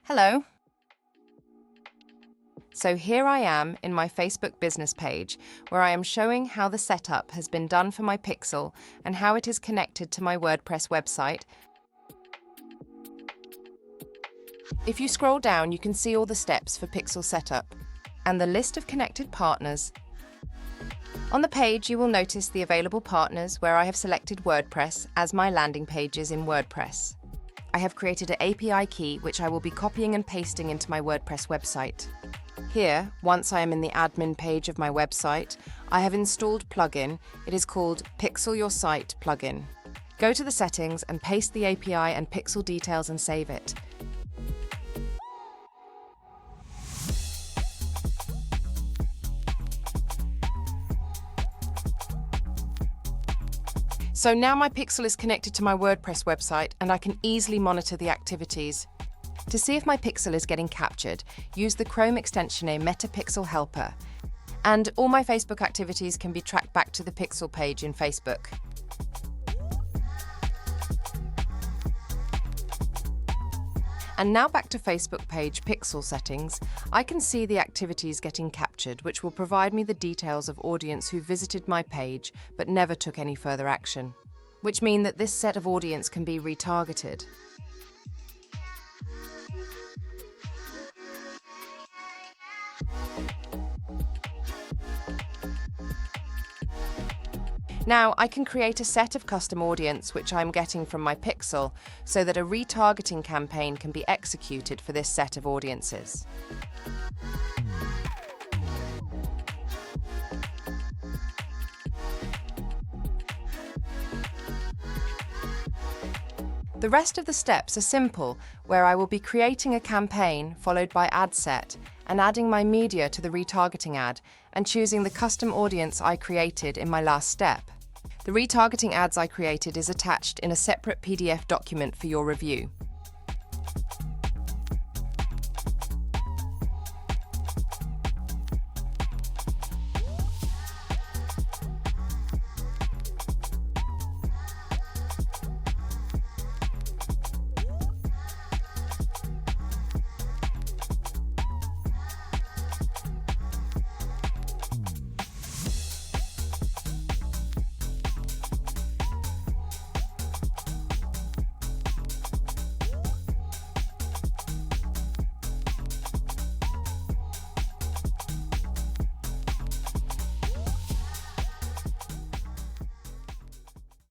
Hello. So here I am in my Facebook business page where I am showing how the setup has been done for my pixel and how it is connected to my WordPress website. If you scroll down, you can see all the steps for pixel setup and the list of connected partners. On the page, you will notice the available partners where I have selected WordPress as my landing pages in WordPress. I have created an API key which I will be copying and pasting into my WordPress website. Here, once I am in the admin page of my website, I have installed plugin. It is called Pixel Your Site plugin. Go to the settings and paste the API and pixel details and save it. So now my pixel is connected to my WordPress website and I can easily monitor the activities. To see if my pixel is getting captured, use the Chrome extension name MetaPixel Helper. And all my Facebook activities can be tracked back to the pixel page in Facebook. And now back to Facebook page pixel settings, I can see the activities getting captured, which will provide me the details of audience who visited my page but never took any further action, which mean that this set of audience can be retargeted. Now, I can create a set of custom audience which I'm getting from my pixel so that a retargeting campaign can be executed for this set of audiences. The rest of the steps are simple, where I will be creating a campaign followed by ad set and adding my media to the retargeting ad and choosing the custom audience I created in my last step. The retargeting ads I created is attached in a separate PDF document for your review.